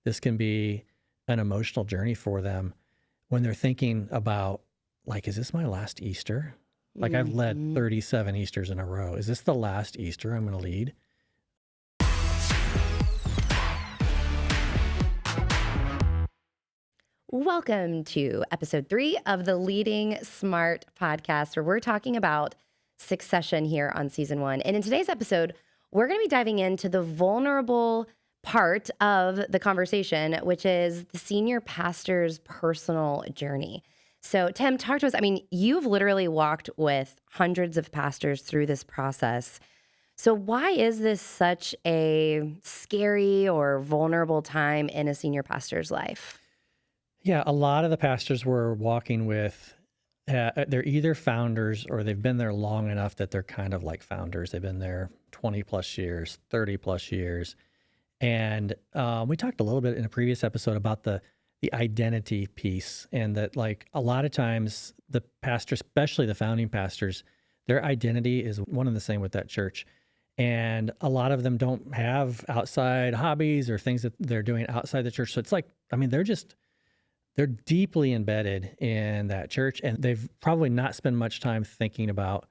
this can be an emotional journey for them when they're thinking about, like, is this my last Easter? Like, I've led 37 Easters in a row. Is this the last Easter I'm going to lead? Welcome to episode 3 of the LeadingSmart Podcast, where we're talking about succession here on season 1. And in today's episode, we're going to be diving into the vulnerable part of the conversation, which is the senior pastor's personal journey. So, Tim, talk to us. I mean, you've literally walked with hundreds of pastors through this process. So why is this such a scary or vulnerable time in a senior pastor's life? Yeah, a lot of the pastors we're walking with, they're either founders or they've been there long enough that they're kind of like founders. They've been there 20 plus years, 30 plus years. And we talked a little bit in a previous episode about the identity piece, and that, like, a lot of times the pastor, especially the founding pastors, their identity is one and the same with that church. And a lot of them don't have outside hobbies or things that they're doing outside the church. So it's like, I mean, they're deeply embedded in that church, and they've probably not spent much time thinking about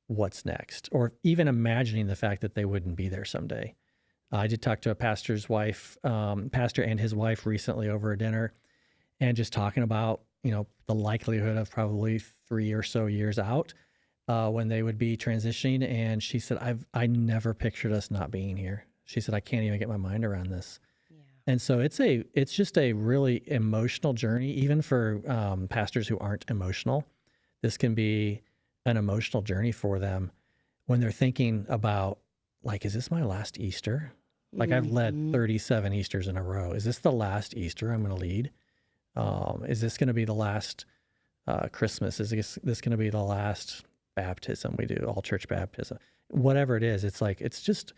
what's next, or even imagining the fact that they wouldn't be there someday. I did talk to a pastor's wife, pastor and his wife recently over a dinner, and just talking about, the likelihood of probably 3 or so years out when they would be transitioning. And she said, I never pictured us not being here. She said, I can't even get my mind around this. And so it's just a really emotional journey, even for pastors who aren't emotional. This can be an emotional journey for them when they're thinking about, like, is this my last Easter? Like, I've led 37 Easters in a row. Is this the last Easter I'm going to lead? Is this going to be the last Christmas? Is this going to be the last baptism we do, all church baptism? Whatever it is, it's just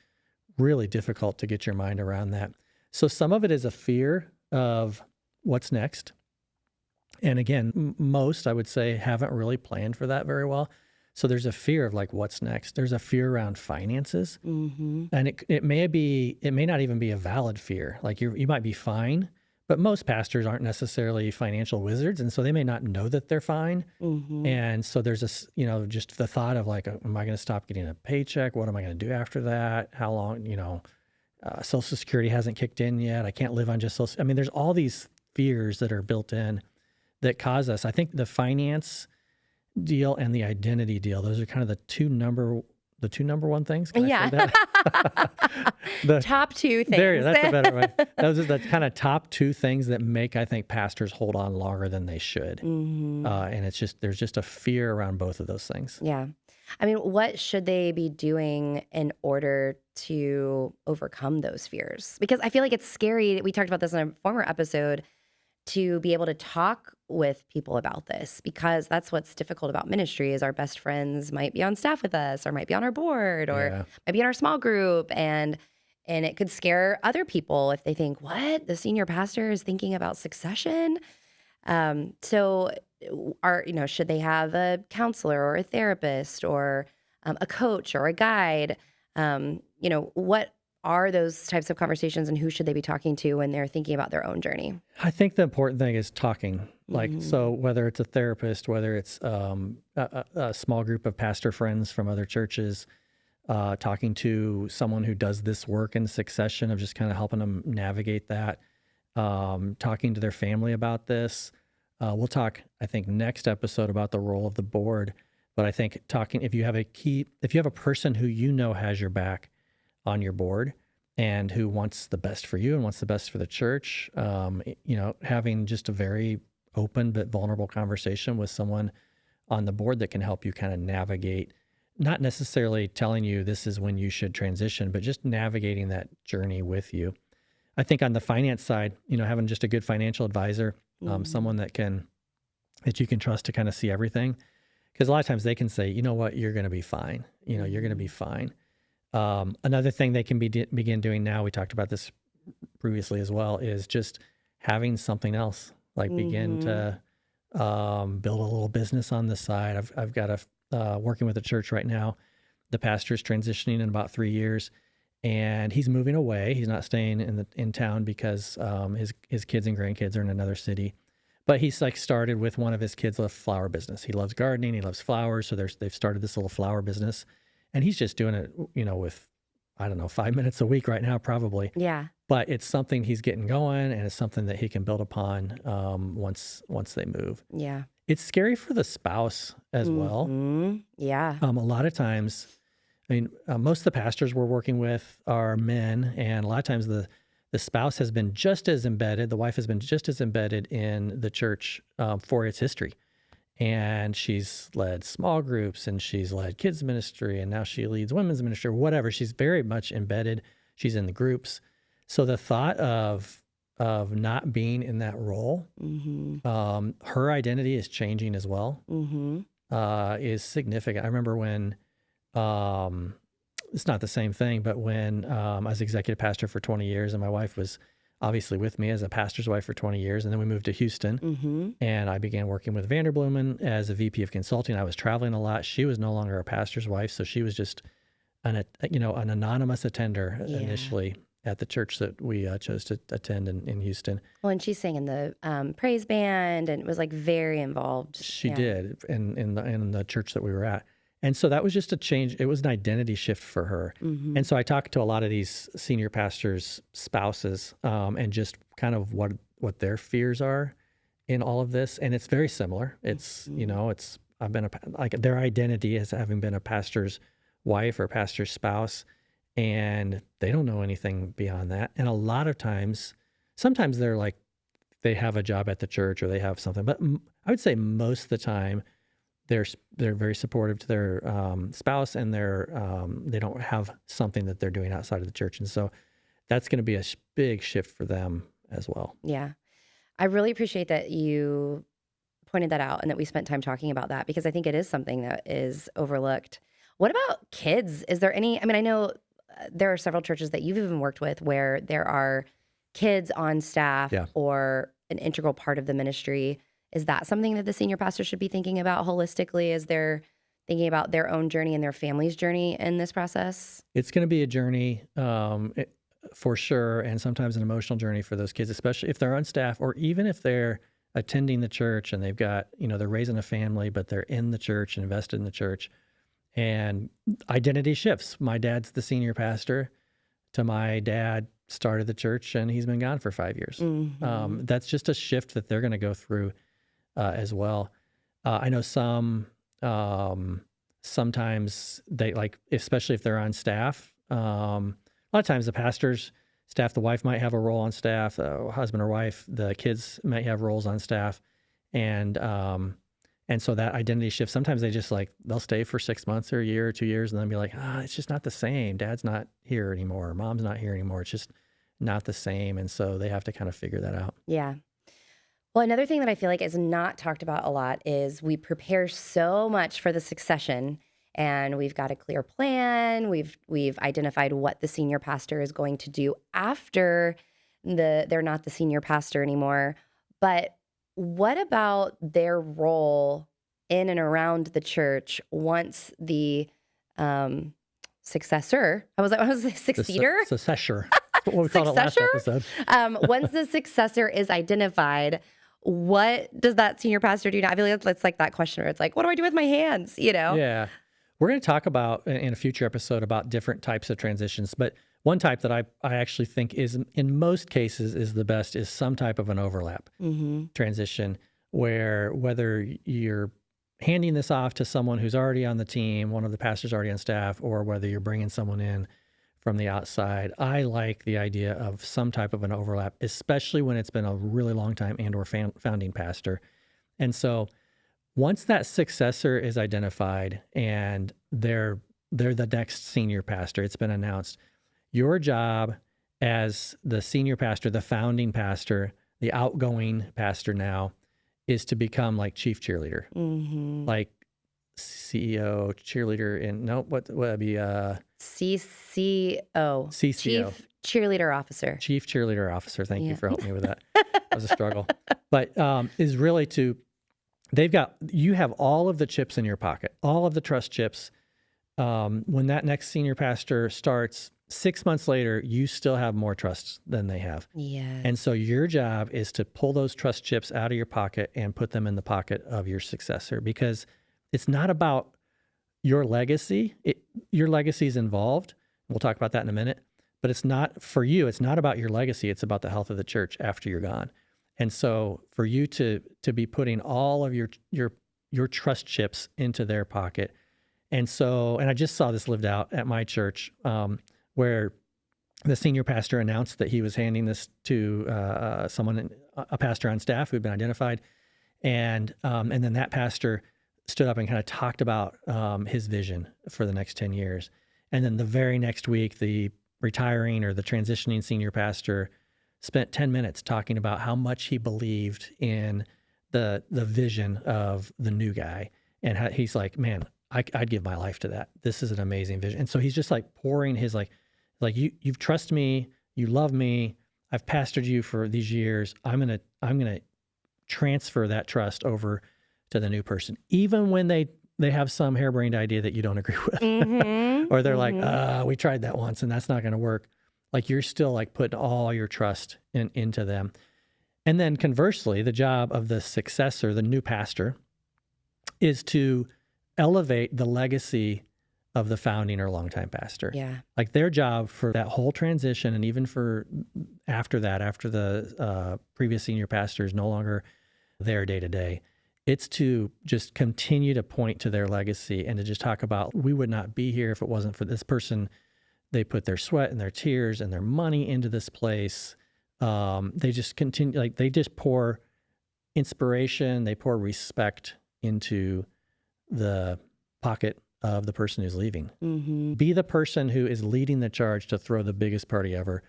really difficult to get your mind around that. So some of it is a fear of what's next. And again, most, I would say, haven't really planned for that very well. So there's a fear of, like, what's next. There's a fear around finances. And it may not even be a valid fear. Like, you might be fine, but most pastors aren't necessarily financial wizards. And so they may not know that they're fine. And so there's this, just the thought of, like, am I going to stop getting a paycheck? What am I going to do after that? How long, Social Security hasn't kicked in yet. I can't live on just Social. I mean, there's all these fears that are built in that cause us. I think the finance deal and the identity deal, those are kind of the two number one things. Can I say that? Top two things. There, that's a better way. Those are the kind of top two things that make, I think, pastors hold on longer than they should. And there's just a fear around both of those things. Yeah. I mean, what should they be doing in order to overcome those fears? Because I feel like it's scary. We talked about this in a former episode, to be able to talk with people about this, because that's what's difficult about ministry is our best friends might be on staff with us, or might be on our board, or might be in our small group. And it could scare other people if they think, what? The senior pastor is thinking about succession? So should they have a counselor or a therapist or a coach or a guide? What are those types of conversations, and who should they be talking to when they're thinking about their own journey? I think the important thing is talking. So whether it's a therapist, whether it's a small group of pastor friends from other churches, talking to someone who does this work in succession, of just kind of helping them navigate that, talking to their family about this. We'll talk, I think, next episode about the role of the board. But I think if you have a person who has your back on your board and who wants the best for you and wants the best for the church, having just a very open but vulnerable conversation with someone on the board that can help you kind of navigate, not necessarily telling you this is when you should transition, but just navigating that journey with you. I think on the finance side, having just a good financial advisor, someone that you can trust to kind of see everything. Because a lot of times they can say, you know what, you're going to be fine. You're going to be fine. Another thing they can begin doing now, we talked about this previously as well, is just having something else, like begin to build a little business on the side. I've got working with a church right now. The pastor's transitioning in about 3 years, and he's moving away. He's not staying in town because his kids and grandkids are in another city. But he's like started with one of his kids a flower business. He loves gardening. He loves flowers. So they've started this little flower business, and he's just doing it, with, I don't know, 5 minutes a week right now, probably. Yeah. But it's something he's getting going, and it's something that he can build upon once they move. Yeah. It's scary for the spouse as well. Yeah. A lot of times, most of the pastors we're working with are men, and a lot of times the spouse has been just as embedded, the wife has been just as embedded in the church for its history. And she's led small groups, and she's led kids ministry, and now she leads women's ministry, or whatever. She's very much embedded. She's in the groups. So the thought of not being in that role, her identity is changing as well, is significant. I remember when, it's not the same thing, but when I was executive pastor for 20 years, and my wife was obviously with me as a pastor's wife for 20 years, and then we moved to Houston, and I began working with Vanderbloemen as a VP of consulting. I was traveling a lot. She was no longer a pastor's wife, so she was just an anonymous attender initially at the church that we chose to attend in Houston. Well, and she sang in the praise band and was like very involved. She did in the church that we were at. And so that was just a change. It was an identity shift for her. And so I talked to a lot of these senior pastors' spouses and just kind of what their fears are in all of this. And it's very similar. It's, I've been their identity as having been a pastor's wife or pastor's spouse, and they don't know anything beyond that. And a lot of times, sometimes they're like, they have a job at the church or they have something, but I would say most of the time, they're very supportive to their spouse, and they don't have something that they're doing outside of the church. And so that's going to be a big shift for them as well. Yeah. I really appreciate that you pointed that out and that we spent time talking about that, because I think it is something that is overlooked. What about kids? Is there any, I know there are several churches that you've even worked with where there are kids on staff or an integral part of the ministry. Is that something that the senior pastor should be thinking about holistically as they're thinking about their own journey and their family's journey in this process? It's going to be a journey for sure, and sometimes an emotional journey for those kids, especially if they're on staff or even if they're attending the church and they've got, they're raising a family, but they're in the church and invested in the church. And identity shifts. My dad's the senior pastor to my dad started the church and he's been gone for 5 years. That's just a shift that they're going to go through as well. I know sometimes they especially if they're on staff, a lot of times the pastor's staff, the wife might have a role on staff, husband or wife, the kids might have roles on staff. And so that identity shift, sometimes they just they'll stay for 6 months or a year or 2 years and then be like, it's just not the same. Dad's not here anymore. Mom's not here anymore. It's just not the same. And so they have to kind of figure that out. Yeah. Well, another thing that I feel like is not talked about a lot is we prepare so much for the succession, and we've got a clear plan. We've identified what the senior pastor is going to do after they're not the senior pastor anymore. But what about their role in and around the church once the successor? I was successor. Successor. What we called it last episode. Once the successor is identified, what does that senior pastor do now? I feel like it's like that question where it's like, what do I do with my hands? Yeah. We're going to talk about in a future episode about different types of transitions, but one type that I actually think is in most cases is the best is some type of an overlap transition, where whether you're handing this off to someone who's already on the team, one of the pastors already on staff, or whether you're bringing someone in from the outside. I like the idea of some type of an overlap, especially when it's been a really long time and or founding pastor. And so once that successor is identified and they're the next senior pastor, it's been announced, your job as the senior pastor, the founding pastor, the outgoing pastor now, is to become like chief cheerleader, like CEO, cheerleader, and what would it be? CCO. Chief Cheerleader Officer. Chief Cheerleader Officer. Thank you for helping me with that. That was a struggle. But is really you have all of the chips in your pocket, all of the trust chips. When that next senior pastor starts, 6 months later, you still have more trust than they have. Yeah. And so your job is to pull those trust chips out of your pocket and put them in the pocket of your successor, because it's not about your legacy. Your legacy is involved. We'll talk about that in a minute, but it's not for you. It's not about your legacy. It's about the health of the church after you're gone. And so for you to be putting all of your trust chips into their pocket. And I just saw this lived out at my church, where the senior pastor announced that he was handing this to a pastor on staff who'd been identified. And then that pastor stood up and kind of talked about his vision for the next 10 years. And then the very next week, the retiring or the transitioning senior pastor spent 10 minutes talking about how much he believed in the vision of the new guy. And how he's like, man, I'd give my life to that. This is an amazing vision. And so he's just like pouring his like you've trust me, you love me, I've pastored you for these years. I'm gonna transfer that trust over to the new person, even when they have some harebrained idea that you don't agree with, or they're like, we tried that once and that's not going to work. Like, you're still like putting all your trust into them. And then conversely, the job of the successor, the new pastor, is to elevate the legacy of the founding or longtime pastor. Yeah. Like, their job for that whole transition, and even for after the previous senior pastor is no longer there day to day, it's to just continue to point to their legacy and to just talk about, we would not be here if it wasn't for this person. They put their sweat and their tears and their money into this place. They just continue, like, they just pour inspiration, they pour respect into the pocket of the person who's leaving. Be the person who is leading the charge to throw the biggest party ever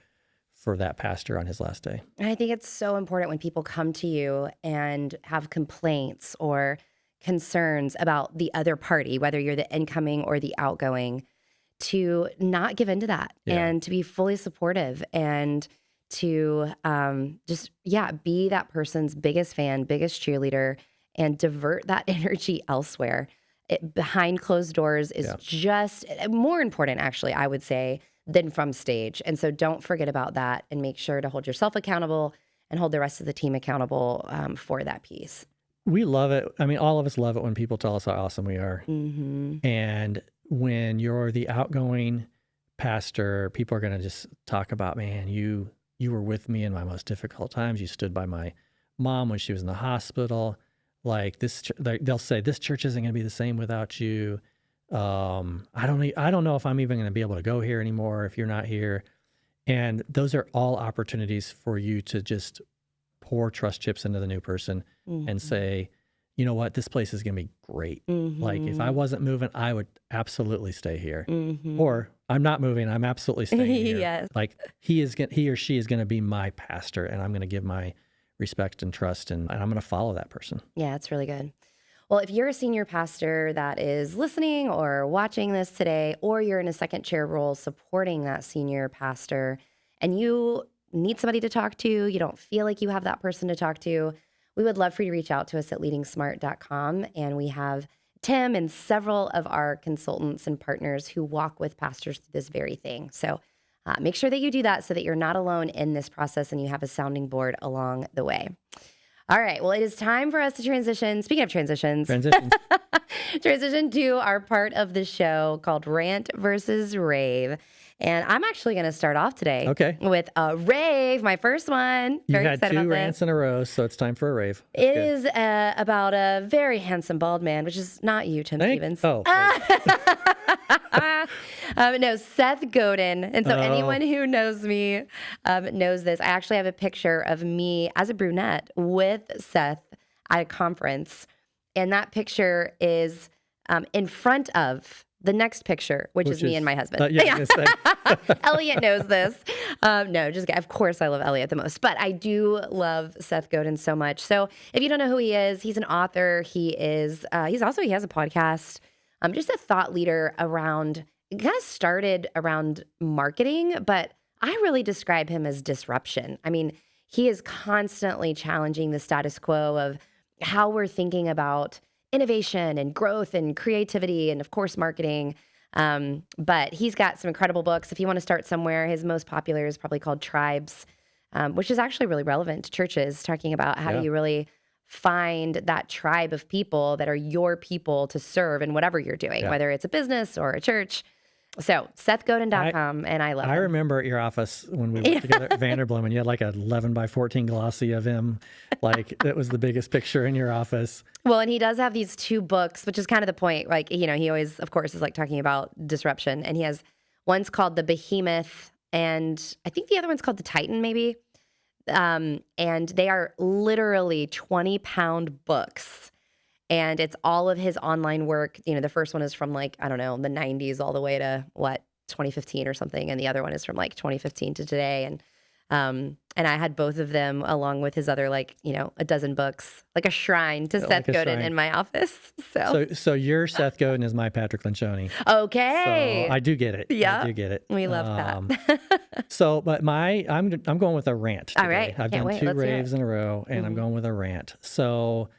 for that pastor on his last day. And I think it's so important when people come to you and have complaints or concerns about the other party, whether you're the incoming or the outgoing, to not give into that and to be fully supportive and to be that person's biggest fan, biggest cheerleader, and divert that energy elsewhere. Behind closed doors is just more important, actually, I would say, than from stage. And so don't forget about that, and make sure to hold yourself accountable and hold the rest of the team accountable for that piece. We love it. I mean, all of us love it when people tell us how awesome we are. And when you're the outgoing pastor, people are going to just talk about, man, you were with me in my most difficult times. You stood by my mom when she was in the hospital. Like, they'll say, this church isn't going to be the same without you. I don't know if I'm even going to be able to go here anymore if you're not here. And those are all opportunities for you to just pour trust chips into the new person and say, you know what, this place is going to be great. Like, if I wasn't moving, I would absolutely stay here. Or, I'm not moving, I'm absolutely staying here. Yes. Like, he or she is going to be my pastor, and I'm going to give my respect and trust, and I'm going to follow that person. Yeah, it's really good. Well, if you're a senior pastor that is listening or watching this today, or you're in a second chair role supporting that senior pastor, and you need somebody to talk to, you don't feel like you have that person to talk to, we would love for you to reach out to us at LeadingSmart.com. And we have Tim and several of our consultants and partners who walk with pastors through this very thing. So make sure that you do that so that you're not alone in this process and you have a sounding board along the way. All right. Well, it is time for us to transition. Speaking of transition to our part of the show called Rant versus Rave. And I'm actually going to start off today with a rave, my first one. You had two rants in a row, so it's time for a rave. It is about a very handsome bald man, which is not you, Tim Stevens. Oh. No, Seth Godin. And so anyone who knows me knows this. I actually have a picture of me as a brunette with Seth at a conference. And that picture is in front of the next picture, which is me and my husband. Elliot knows this. No, just of course I love Elliot the most, but I do love Seth Godin so much. So if you don't know who he is, he's an author. He has a podcast. Just a thought leader around. It kind of started around marketing, but I really describe him as disruption. I mean, he is constantly challenging the status quo of how we're thinking about innovation and growth and creativity and, of course, marketing. But he's got some incredible books. If you want to start somewhere, his most popular is probably called Tribes, which is actually really relevant to churches, talking about how do you really find that tribe of people that are your people to serve in whatever you're doing, whether it's a business or a church. So SethGodin.com, and I love him. I remember at your office when we worked together at Vanderblom, and you had like a 11 by 14 glossy of him. Like that was the biggest picture in your office. Well, and he does have these 2 books, which is kind of the point. Like, he always, of course, is like talking about disruption. And he has one's called The Behemoth, and I think the other one's called The Titan, maybe. And they are literally 20-pound books. And it's all of his online work. The first one is from like, I don't know, the 90s all the way to 2015 or something. And the other one is from like 2015 to today. And I had both of them along with his other, like, a dozen books, like a shrine to Seth Godin in my office. So your Seth Godin is my Patrick Lencioni. Okay. So I do get it. Yeah. I do get it. We love that. But I'm going with a rant today. All right. I've done 2 raves in a row, and I'm going with a rant. So,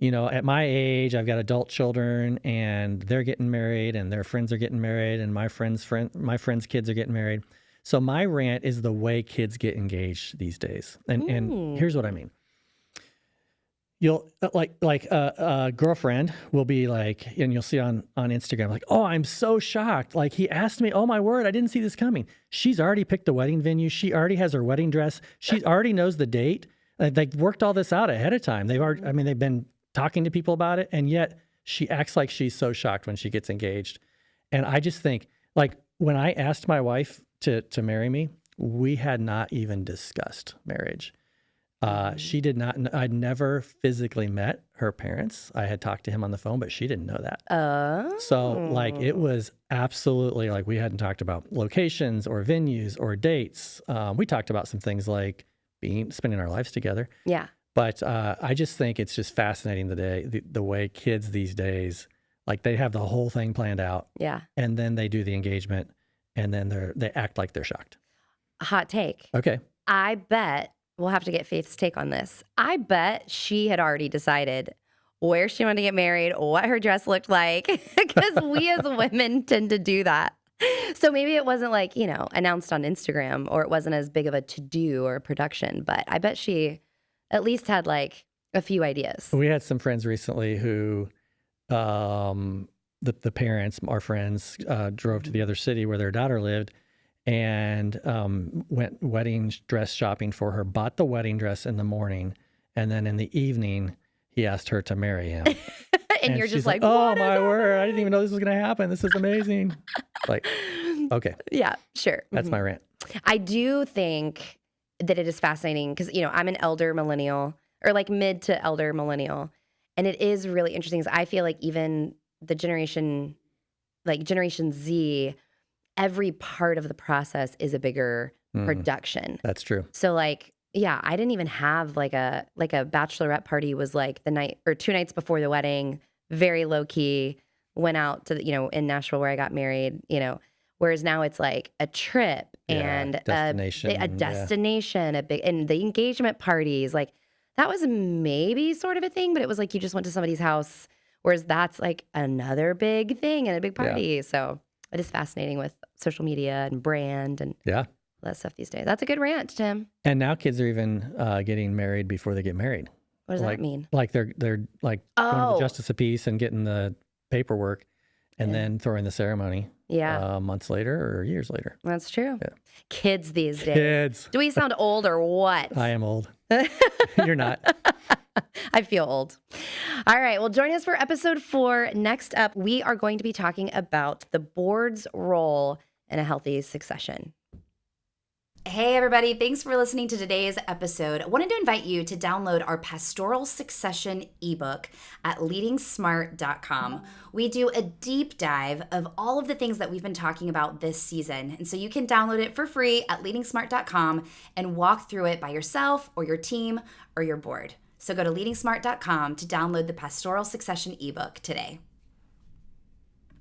at my age, I've got adult children, and they're getting married, and their friends are getting married, and my friends' kids are getting married. So my rant is the way kids get engaged these days. And here's what I mean. You'll like a girlfriend will be like, and you'll see on Instagram, like, oh, I'm so shocked. Like he asked me, oh my word, I didn't see this coming. She's already picked the wedding venue. She already has her wedding dress. She already knows the date. They worked all this out ahead of time. They've been talking to people about it. And yet she acts like she's so shocked when she gets engaged. And I just think, like, when I asked my wife to marry me, we had not even discussed marriage. She did not. I'd never physically met her parents. I had talked to him on the phone, but she didn't know that. So like it was absolutely like we hadn't talked about locations or venues or dates. We talked about some things like spending our lives together. Yeah. But I just think it's just fascinating the way kids these days, like they have the whole thing planned out. Yeah. And then they do the engagement, and then they act like they're shocked. Hot take. Okay. I bet we'll have to get Faith's take on this. I bet she had already decided where she wanted to get married, what her dress looked like, because we as women tend to do that. So maybe it wasn't like, announced on Instagram, or it wasn't as big of a to-do or a production, but I bet she at least had like a few ideas. We had some friends recently who the parents, our friends, drove to the other city where their daughter lived, and went wedding dress shopping for her, bought the wedding dress in the morning, and then in the evening, he asked her to marry him. and you're just like, oh my word, I didn't even know this was going to happen. This is amazing. Like, okay. Yeah, sure. That's my rant. I do think that it is fascinating because, I'm an elder millennial, or like mid to elder millennial. And it is really interesting because I feel like even the Generation Z, every part of the process is a bigger production. That's true. So like, yeah, I didn't even have like a bachelorette party. Was like the night or 2 nights before the wedding, very low key, went out to in Nashville where I got married, whereas now it's like a trip and a destination, a big, and the engagement parties, like that was maybe sort of a thing, but it was like you just went to somebody's house, whereas that's like another big thing and a big party. Yeah. So it is fascinating with social media and brand and all that stuff these days. That's a good rant, Tim. And now kids are even getting married before they get married. What does that mean? Like they're like going to the justice of peace and getting the paperwork and then throwing the ceremony. Yeah. Months later or years later. That's true. Yeah. Kids these days. Kids. Do we sound old or what? I am old. You're not. I feel old. All right. Well, join us for episode 4. Next up, we are going to be talking about the board's role in a healthy succession. Hey, everybody. Thanks for listening to today's episode. I wanted to invite you to download our Pastoral Succession ebook at LeadingSmart.com. We do a deep dive of all of the things that we've been talking about this season. And so you can download it for free at LeadingSmart.com and walk through it by yourself or your team or your board. So go to LeadingSmart.com to download the Pastoral Succession ebook today.